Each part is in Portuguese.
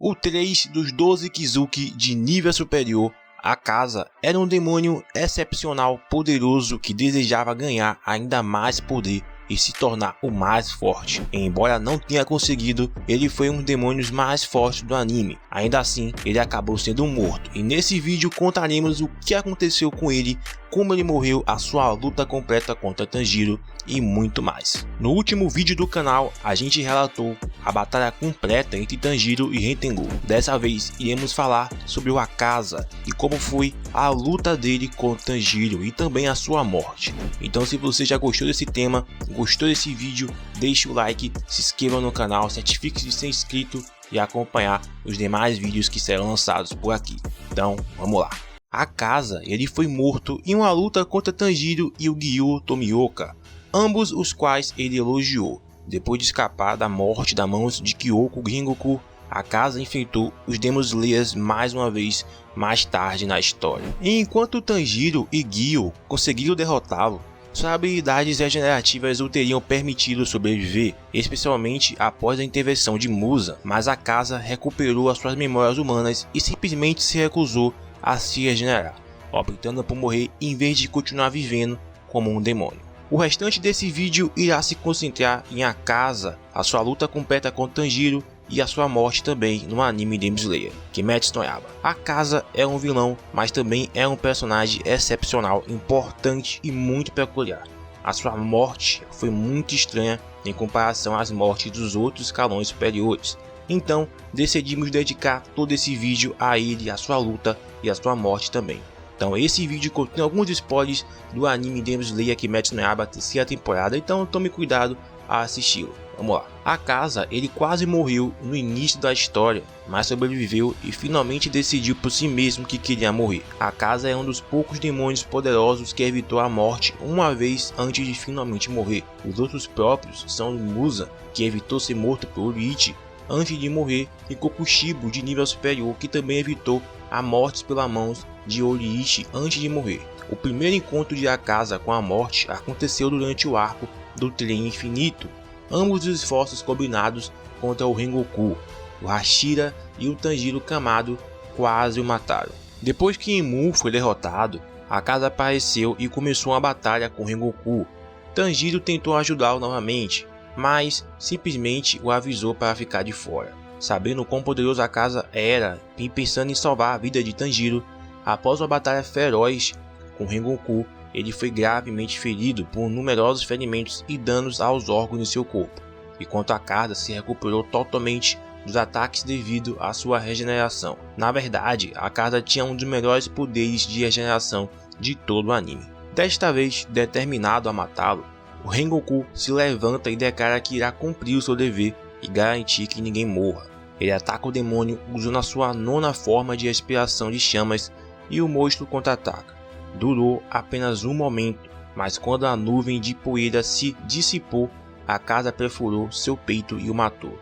O 3 dos 12 Kizuki de nível superior, Akaza era um demônio excepcional poderoso que desejava ganhar ainda mais poder e se tornar o mais forte. Embora não tenha conseguido, ele foi um dos demônios mais fortes do anime. Ainda assim, ele acabou sendo morto. E nesse vídeo contaremos o que aconteceu com ele, como ele morreu, a sua luta completa contra Tanjiro e muito mais. No último vídeo do canal, a gente relatou a batalha completa entre Tanjiro e Rentengu. Dessa vez, iremos falar sobre o Akaza e como foi a luta dele com Tanjiro e também a sua morte. Então, se você já gostou desse tema, gostou desse vídeo, deixe o like, se inscreva no canal, certifique-se de ser inscrito e acompanhar os demais vídeos que serão lançados por aqui. Então, vamos lá. Akaza, ele foi morto em uma luta contra Tanjiro e o Gyou Tomioka, ambos os quais ele elogiou. Depois de escapar da morte das mãos de Kyoku Gengoku, Akaza enfrentou os Demon Slayers mais uma vez mais tarde na história. E enquanto Tanjiro e Gyou conseguiram derrotá-lo, suas habilidades regenerativas o teriam permitido sobreviver, especialmente após a intervenção de Musa, mas Akaza recuperou as suas memórias humanas e simplesmente se recusou a se regenerar, optando por morrer em vez de continuar vivendo como um demônio. O restante desse vídeo irá se concentrar em Akaza, a sua luta completa com Tanjiro e a sua morte também no anime Demon Slayer, Kimetsu no Yaiba. Akaza é um vilão, mas também é um personagem excepcional, importante e muito peculiar. A sua morte foi muito estranha em comparação às mortes dos outros escalões superiores. Então, decidimos dedicar todo esse vídeo a ele, a sua luta e a sua morte também. Então, esse vídeo contém alguns spoilers do anime Demon Slayer Kimetsu no Yaiba terceira temporada, então tome cuidado a assisti-lo. Vamos lá. Akaza, ele quase morreu no início da história, mas sobreviveu e finalmente decidiu por si mesmo que queria morrer. Akaza é um dos poucos demônios poderosos que evitou a morte uma vez antes de finalmente morrer. Os outros próprios são Musa, que evitou ser morto por Oriichi antes de morrer, e Kokushibo de nível superior, que também evitou a morte pelas mãos de Oriichi antes de morrer. O primeiro encontro de Akaza com a morte aconteceu durante o arco do Trem Infinito. Ambos os esforços combinados contra o Rengoku, o Hashira e o Tanjiro Kamado quase o mataram. Depois que Enmu foi derrotado, Akaza apareceu e começou uma batalha com Rengoku. Tanjiro tentou ajudá-lo novamente, mas simplesmente o avisou para ficar de fora. Sabendo quão poderoso Akaza era e pensando em salvar a vida de Tanjiro, após uma batalha feroz com Rengoku, ele foi gravemente ferido por numerosos ferimentos e danos aos órgãos de seu corpo, enquanto Akaza se recuperou totalmente dos ataques devido à sua regeneração. Na verdade, Akaza tinha um dos melhores poderes de regeneração de todo o anime. Desta vez, determinado a matá-lo, o Rengoku se levanta e declara que irá cumprir o seu dever e garantir que ninguém morra. Ele ataca o demônio usando a sua nona forma de respiração de chamas e o monstro contra-ataca. Durou apenas um momento, mas quando a nuvem de poeira se dissipou, Akaza perfurou seu peito e o matou.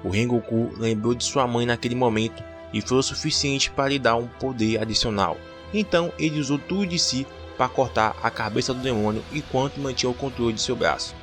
O Rengoku lembrou de sua mãe naquele momento e foi o suficiente para lhe dar um poder adicional. Então ele usou tudo de si para cortar a cabeça do demônio enquanto mantinha o controle de seu braço.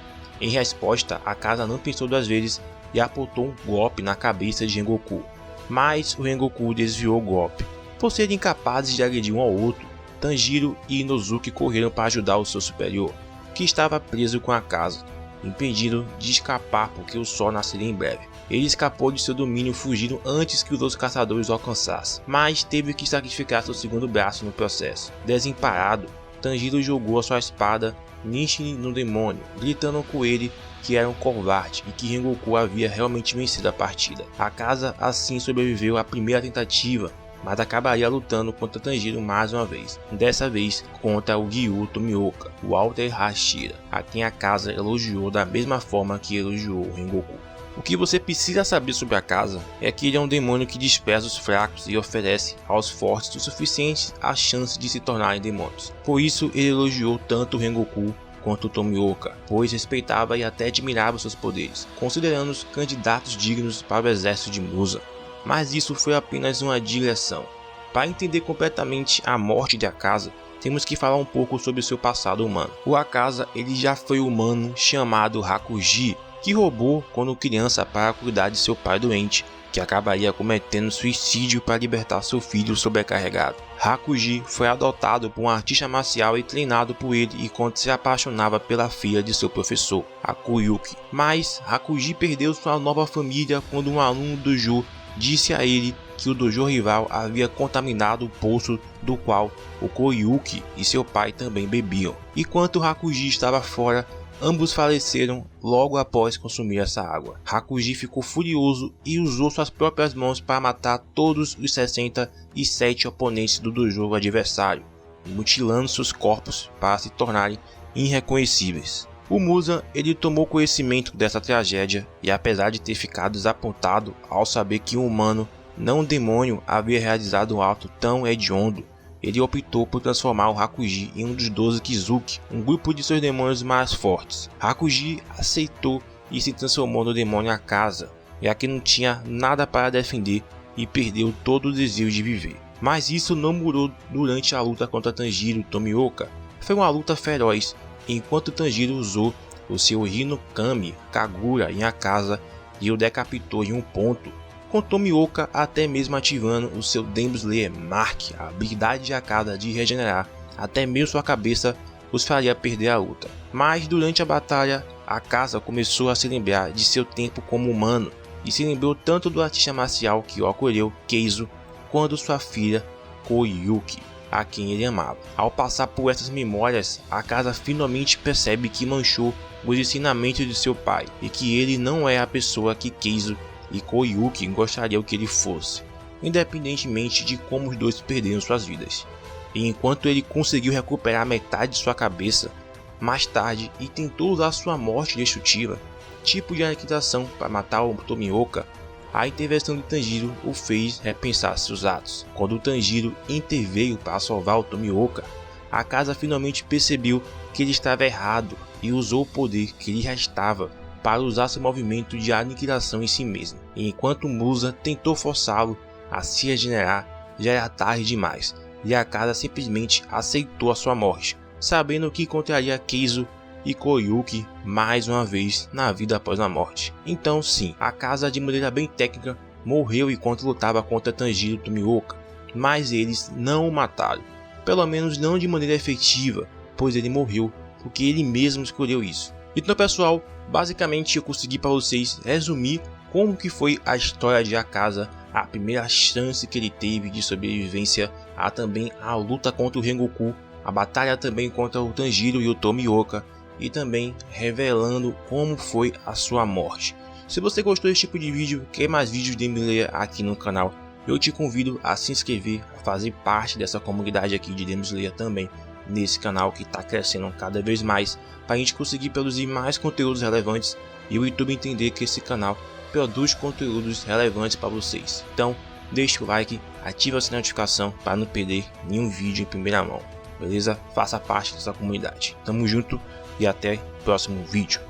Em resposta, Akaza não pensou duas vezes e apontou um golpe na cabeça de Rengoku, mas o Rengoku desviou o golpe. Por serem incapazes de agredir um ao outro, Tanjiro e Inosuke correram para ajudar o seu superior, que estava preso com Akaza, impedindo de escapar porque o sol nasceria em breve. Ele escapou de seu domínio fugindo antes que os outros caçadores o alcançassem, mas teve que sacrificar seu segundo braço no processo. Desemparado, Tanjiro jogou a sua espada Nishi no demônio, gritando com ele que era um covarde e que Rengoku havia realmente vencido a partida. Akaza assim sobreviveu à primeira tentativa, mas acabaria lutando contra Tanjiro mais uma vez, dessa vez contra o Gyou Tomioka, o Alter Hashira, a quem Akaza elogiou da mesma forma que elogiou o Rengoku. O que você precisa saber sobre Akaza é que ele é um demônio que despreza os fracos e oferece aos fortes o suficiente a chance de se tornarem demônios. Por isso ele elogiou tanto o Rengoku quanto o Tomioka, pois respeitava e até admirava seus poderes, considerando-os candidatos dignos para o exército de Musa. Mas isso foi apenas uma digressão. Para entender completamente a morte de Akaza, temos que falar um pouco sobre seu passado humano. O Akaza ele já foi humano chamado Hakuji, que roubou quando criança para cuidar de seu pai doente, que que acabaria cometendo suicídio para libertar seu filho sobrecarregado. Hakuji foi adotado por um artista marcial e treinado por ele enquanto se apaixonava pela filha de seu professor, Akuyuki. Mas Hakuji perdeu sua nova família quando um aluno do dojo disse a ele que o dojo rival havia contaminado o poço do qual o Koyuki e seu pai também bebiam. Enquanto Hakuji estava fora, ambos faleceram logo após consumir essa água. Hakuji ficou furioso e usou suas próprias mãos para matar todos os 67 oponentes do dojo adversário, mutilando seus corpos para se tornarem irreconhecíveis. O Muzan ele tomou conhecimento dessa tragédia e, apesar de ter ficado desapontado ao saber que um humano, não um demônio, havia realizado um ato tão hediondo, ele optou por transformar o Hakuji em um dos 12 Kizuki, um grupo de seus demônios mais fortes. Hakuji aceitou e se transformou no demônio Akaza, já que não tinha nada para defender e perdeu todo o desejo de viver. Mas isso não mudou durante a luta contra Tanjiro Tomioka. Foi uma luta feroz, enquanto Tanjiro usou o seu Hinokami Kagura em Akaza e o decapitou em um ponto, com Tomioka até mesmo ativando o seu Demon Slayer Mark, a habilidade de Akaza de regenerar até mesmo sua cabeça os faria perder a luta. Mas durante a batalha, Akaza começou a se lembrar de seu tempo como humano e se lembrou tanto do artista marcial que o acolheu, Keizo, quanto sua filha Koyuki, a quem ele amava. Ao passar por essas memórias, Akaza finalmente percebe que manchou os ensinamentos de seu pai e que ele não é a pessoa que Keizo e Koyuki gostariam que ele fosse, independentemente de como os dois perderam suas vidas. E enquanto ele conseguiu recuperar metade de sua cabeça, mais tarde e tentou usar sua morte destrutiva, tipo de aniquilação, para matar o Tomioka, a intervenção de Tanjiro o fez repensar seus atos. Quando Tanjiro interveio para salvar o Tomioka, Akaza finalmente percebeu que ele estava errado e usou o poder que lhe restava para usar seu movimento de aniquilação em si mesmo. E enquanto Muzan tentou forçá-lo a se regenerar, já era tarde demais, e Akaza simplesmente aceitou a sua morte, sabendo que encontraria Keizo e Koyuki mais uma vez na vida após a morte. Então sim, Akaza de maneira bem técnica morreu enquanto lutava contra Tanjiro Tomioka, mas eles não o mataram, pelo menos não de maneira efetiva, pois ele morreu porque ele mesmo escolheu isso. Então pessoal, basicamente eu consegui para vocês resumir como que foi a história de Akaza, a primeira chance que ele teve de sobrevivência, também a luta contra o Rengoku, a batalha também contra o Tanjiro e o Tomioka, e também revelando como foi a sua morte. Se você gostou desse tipo de vídeo, quer mais vídeos de Demon Slayer aqui no canal, eu te convido a se inscrever, a fazer parte dessa comunidade aqui de Demon Slayer também, nesse canal que está crescendo cada vez mais, para a gente conseguir produzir mais conteúdos relevantes e o YouTube entender que esse canal produz conteúdos relevantes para vocês. Então deixe o like, ative a notificação para não perder nenhum vídeo em primeira mão, beleza? Faça parte dessa comunidade. Tamo junto e até o próximo vídeo.